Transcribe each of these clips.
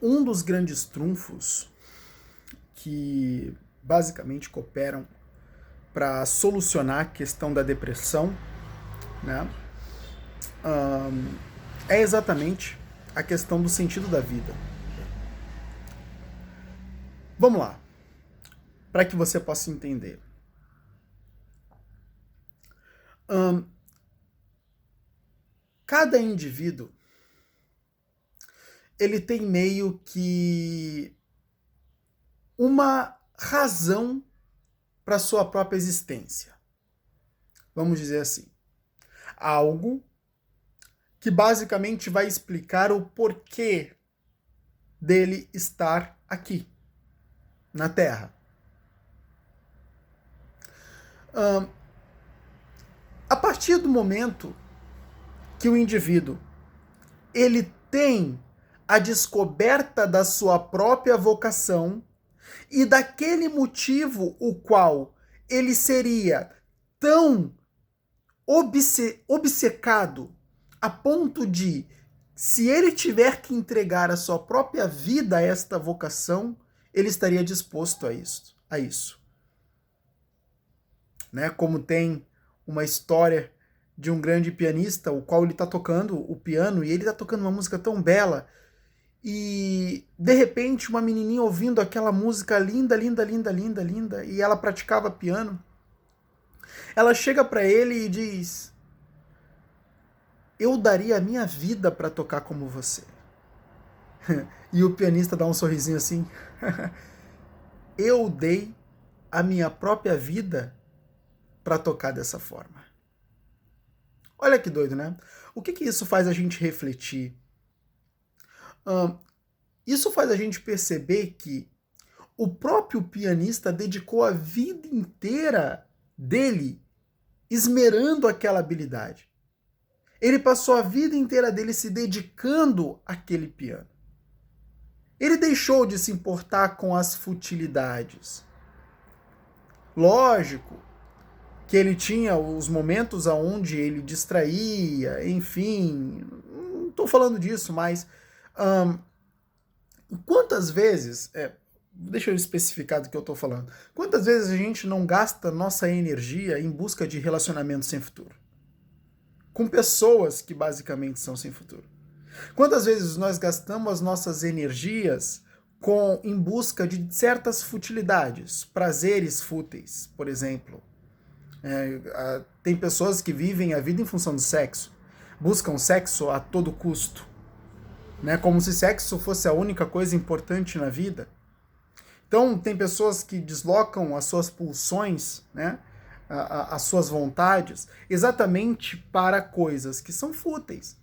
Um dos grandes trunfos que basicamente cooperam para solucionar a questão da depressão, né, é exatamente a questão do sentido da vida. Vamos lá, para que você possa entender. Cada indivíduo ele tem meio que uma razão para sua própria existência. Vamos dizer assim. Algo que basicamente vai explicar o porquê dele estar aqui, na Terra. A partir do momento que o indivíduo ele tem a descoberta da sua própria vocação e daquele motivo o qual ele seria tão obcecado a ponto de, se ele tiver que entregar a sua própria vida a esta vocação, ele estaria disposto a isso. Né? Como tem uma história de um grande pianista, o qual ele está tocando o piano, e ele está tocando uma música tão bela, e de repente uma menininha ouvindo aquela música linda, linda, linda, linda, linda, e ela praticava piano, ela chega para ele e diz: eu daria a minha vida para tocar como você. E o pianista dá um sorrisinho assim: eu dei a minha própria vida para tocar dessa forma. Olha que doido, né? O que isso faz a gente refletir? Isso faz a gente perceber que o próprio pianista dedicou a vida inteira dele esmerando aquela habilidade. Ele passou a vida inteira dele se dedicando àquele piano. Ele deixou de se importar com as futilidades. Lógico que ele tinha os momentos onde ele distraía, enfim, não estou falando disso, mas quantas vezes, deixa eu especificar do que eu estou falando, quantas vezes a gente não gasta nossa energia em busca de relacionamentos sem futuro? Com pessoas que basicamente são sem futuro. Quantas vezes nós gastamos as nossas energias em busca de certas futilidades, prazeres fúteis, por exemplo? Tem pessoas que vivem a vida em função do sexo, buscam sexo a todo custo, né? Como se sexo fosse a única coisa importante na vida. Então, tem pessoas que deslocam as suas pulsões, né? As suas vontades, exatamente para coisas que são fúteis.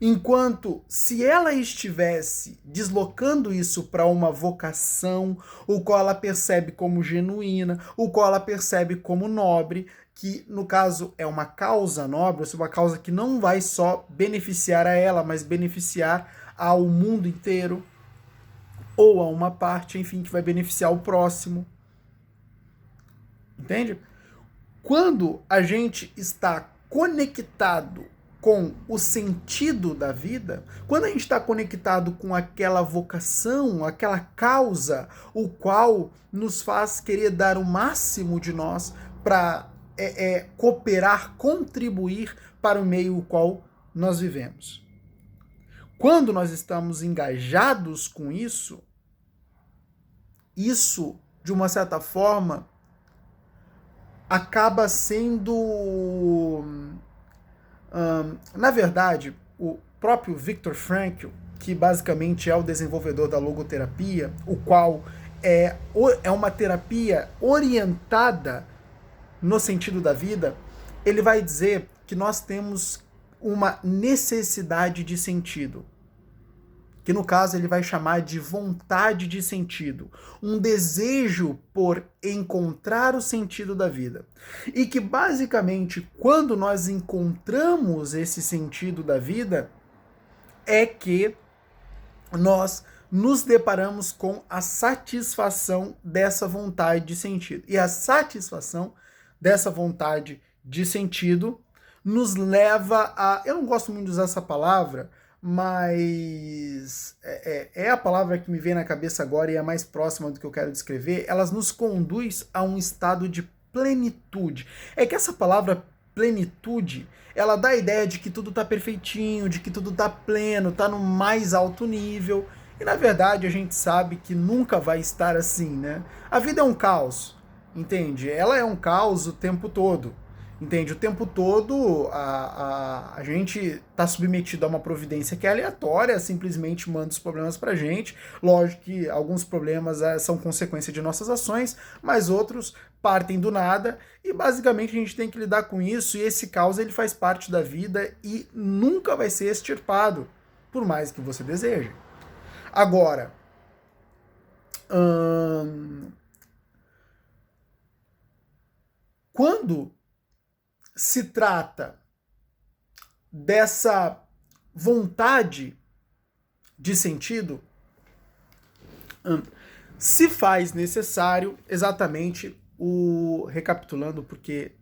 Enquanto, se ela estivesse deslocando isso para uma vocação, o qual ela percebe como genuína, o qual ela percebe como nobre, que no caso é uma causa nobre, ou seja, uma causa que não vai só beneficiar a ela, mas beneficiar ao mundo inteiro, ou a uma parte, enfim, que vai beneficiar o próximo. Entende? Quando a gente está conectado com o sentido da vida, quando a gente está conectado com aquela vocação, aquela causa, o qual nos faz querer dar o máximo de nós para cooperar, contribuir para o meio o qual nós vivemos. Quando nós estamos engajados com isso, de uma certa forma, acaba sendo... na verdade, o próprio Viktor Frankl, que basicamente é o desenvolvedor da logoterapia, o qual é uma terapia orientada no sentido da vida, ele vai dizer que nós temos uma necessidade de sentido, que no caso ele vai chamar de vontade de sentido, um desejo por encontrar o sentido da vida. E que basicamente quando nós encontramos esse sentido da vida, é que nós nos deparamos com a satisfação dessa vontade de sentido. E a satisfação dessa vontade de sentido nos leva a... Eu não gosto muito de usar essa palavra, mas é a palavra que me vem na cabeça agora e é a mais próxima do que eu quero descrever. Elas nos conduz a um estado de plenitude. É que essa palavra plenitude, ela dá a ideia de que tudo tá perfeitinho, de que tudo tá pleno, tá no mais alto nível. E na verdade a gente sabe que nunca vai estar assim, né? A vida é um caos, entende? Ela é um caos o tempo todo. Entende? O tempo todo a gente está submetido a uma providência que é aleatória, simplesmente manda os problemas pra gente. Lógico que alguns problemas são consequência de nossas ações, mas outros partem do nada e basicamente a gente tem que lidar com isso, e esse caos ele faz parte da vida e nunca vai ser extirpado, por mais que você deseje. Agora, quando se trata dessa vontade de sentido, se faz necessário exatamente recapitulando, porque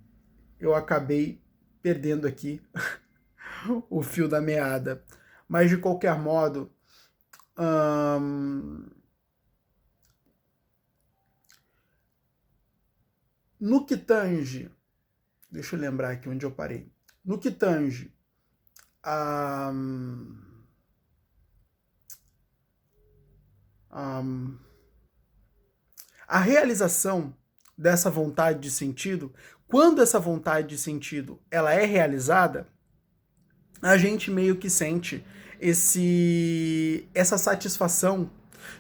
eu acabei perdendo aqui o fio da meada, mas de qualquer modo, no que tange, deixa eu lembrar aqui onde eu parei, no que tange a realização dessa vontade de sentido, quando essa vontade de sentido ela é realizada, a gente meio que sente essa satisfação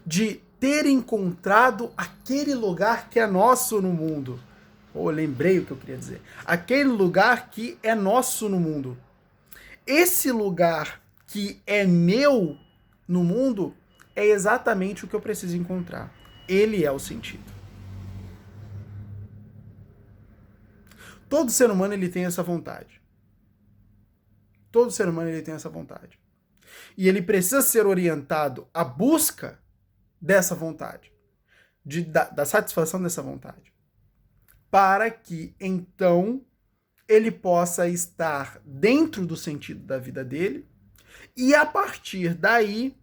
de ter encontrado aquele lugar que é nosso no mundo. Oh, lembrei o que eu queria dizer. Aquele lugar que é nosso no mundo. Esse lugar que é meu no mundo é exatamente o que eu preciso encontrar. Ele é o sentido. Todo ser humano ele tem essa vontade. Todo ser humano ele tem essa vontade. E ele precisa ser orientado à busca dessa vontade, da satisfação dessa vontade, para que então ele possa estar dentro do sentido da vida dele, e a partir daí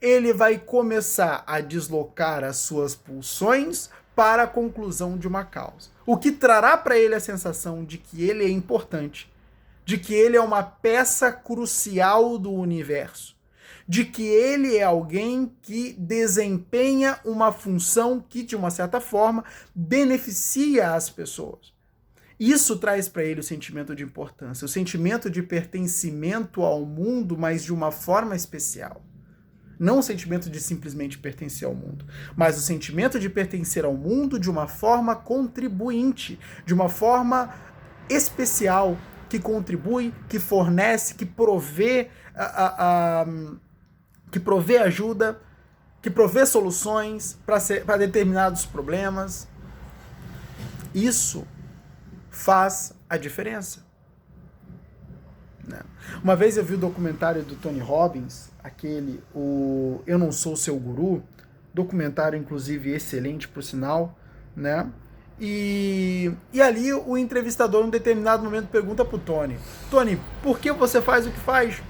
ele vai começar a deslocar as suas pulsões para a conclusão de uma causa. O que trará para ele a sensação de que ele é importante, de que ele é uma peça crucial do universo, de que ele é alguém que desempenha uma função que, de uma certa forma, beneficia as pessoas. Isso traz para ele o sentimento de importância, o sentimento de pertencimento ao mundo, mas de uma forma especial. Não o sentimento de simplesmente pertencer ao mundo, mas o sentimento de pertencer ao mundo de uma forma contribuinte, de uma forma especial, que contribui, que fornece, que provê ajuda, que provê soluções para determinados problemas. Isso faz a diferença. Uma vez eu vi o documentário do Tony Robbins, o Eu Não Sou Seu Guru, documentário inclusive excelente por sinal, né? E ali o entrevistador, em um determinado momento, pergunta pro Tony, por que você faz o que faz?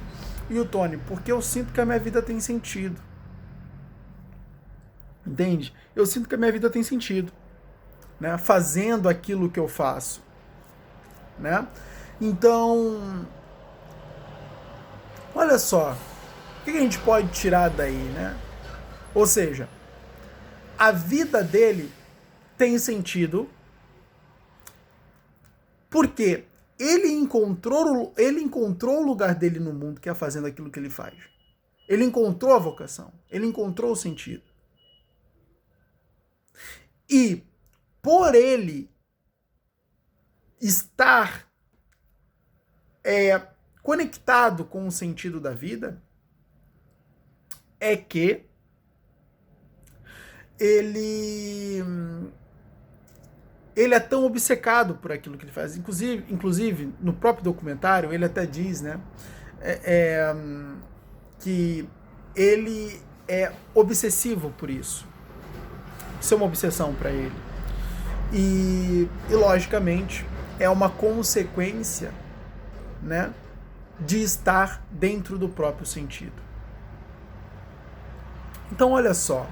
E o Tony, porque eu sinto que a minha vida tem sentido. Entende? Eu sinto que a minha vida tem sentido, né? Fazendo aquilo que eu faço, né? Então, olha só, o que a gente pode tirar daí, né? Ou seja, a vida dele tem sentido porque ele encontrou o lugar dele no mundo, que é fazendo aquilo que ele faz. Ele encontrou a vocação, ele encontrou o sentido. E por ele estar conectado com o sentido da vida, é que ele é tão obcecado por aquilo que ele faz. Inclusive no próprio documentário, ele até diz, né, que ele é obsessivo por isso. Isso é uma obsessão para ele. E logicamente, é uma consequência, né, de estar dentro do próprio sentido. Então, olha só.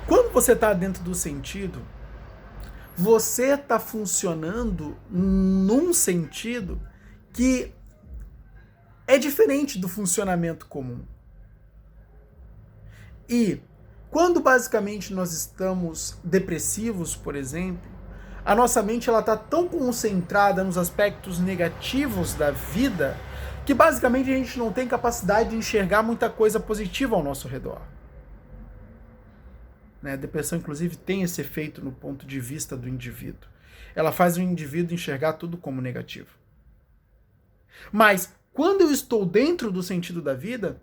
Quando você está dentro do sentido, você está funcionando num sentido que é diferente do funcionamento comum. E quando basicamente nós estamos depressivos, por exemplo, a nossa mente está tão concentrada nos aspectos negativos da vida que basicamente a gente não tem capacidade de enxergar muita coisa positiva ao nosso redor. A depressão, inclusive, tem esse efeito no ponto de vista do indivíduo. Ela faz o indivíduo enxergar tudo como negativo. Mas, quando eu estou dentro do sentido da vida,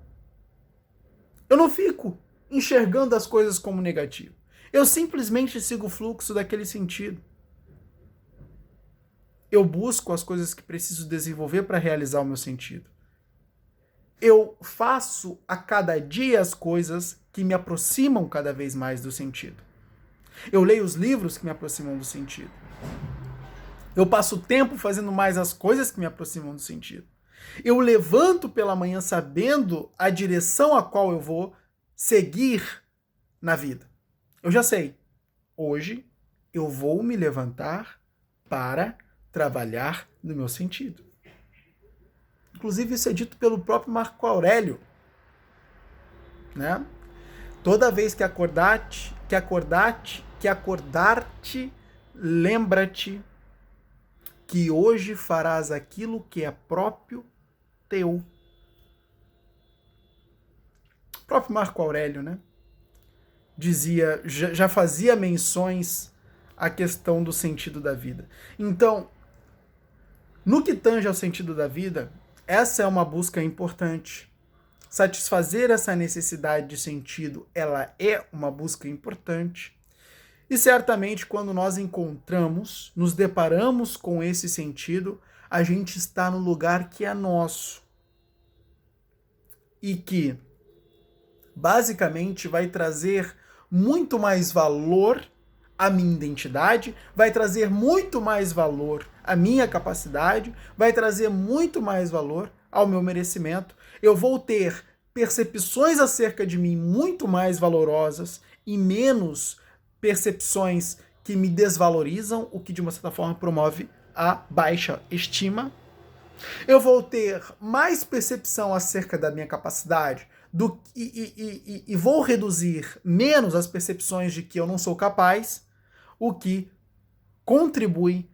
eu não fico enxergando as coisas como negativo. Eu simplesmente sigo o fluxo daquele sentido. Eu busco as coisas que preciso desenvolver para realizar o meu sentido. Eu faço a cada dia as coisas que me aproximam cada vez mais do sentido. Eu leio os livros que me aproximam do sentido. Eu passo tempo fazendo mais as coisas que me aproximam do sentido. Eu levanto pela manhã sabendo a direção a qual eu vou seguir na vida. Eu já sei. Hoje eu vou me levantar para trabalhar no meu sentido. Inclusive, isso é dito pelo próprio Marco Aurélio. Né? Toda vez que acordar-te, lembra-te que hoje farás aquilo que é próprio teu. O próprio Marco Aurélio, né? Dizia, já fazia menções à questão do sentido da vida. Então, no que tange ao sentido da vida, essa é uma busca importante. Satisfazer essa necessidade de sentido, ela é uma busca importante. E certamente quando nós encontramos, nos deparamos com esse sentido, a gente está no lugar que é nosso. E que basicamente vai trazer muito mais valor à minha identidade, vai trazer muito mais valor à minha capacidade, vai trazer muito mais valor ao meu merecimento. Eu vou ter percepções acerca de mim muito mais valorosas e menos percepções que me desvalorizam, o que de uma certa forma promove a baixa estima. Eu vou ter mais percepção acerca da minha capacidade e vou reduzir menos as percepções de que eu não sou capaz, o que contribui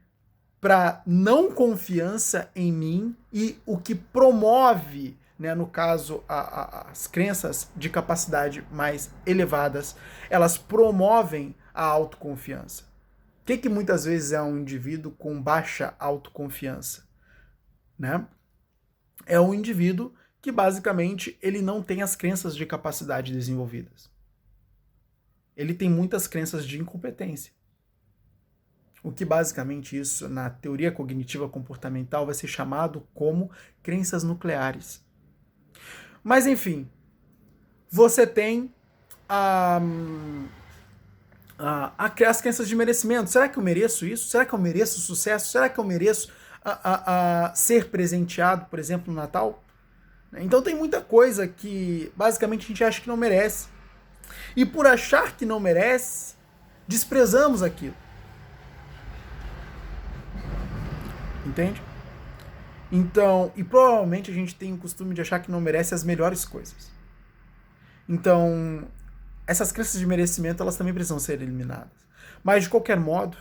para não confiança em mim e o que promove, né, no caso, as crenças de capacidade mais elevadas, elas promovem a autoconfiança. O que muitas vezes é um indivíduo com baixa autoconfiança? Né? É um indivíduo que basicamente ele não tem as crenças de capacidade desenvolvidas. Ele tem muitas crenças de incompetência. O que basicamente isso, na teoria cognitiva comportamental, vai ser chamado como crenças nucleares. Mas enfim, você tem as crenças de merecimento. Será que eu mereço isso? Será que eu mereço sucesso? Será que eu mereço ser presenteado, por exemplo, no Natal? Então tem muita coisa que basicamente a gente acha que não merece. E por achar que não merece, desprezamos aquilo. Entende? Então, e provavelmente a gente tem o costume de achar que não merece as melhores coisas. Então, essas crenças de merecimento, elas também precisam ser eliminadas. Mas, de qualquer modo,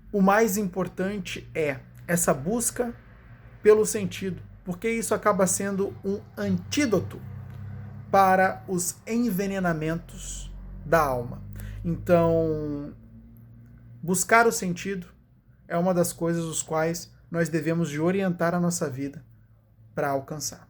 o mais importante é essa busca pelo sentido, porque isso acaba sendo um antídoto para os envenenamentos da alma. Então, buscar o sentido é uma das coisas os quais nós devemos de orientar a nossa vida para alcançar.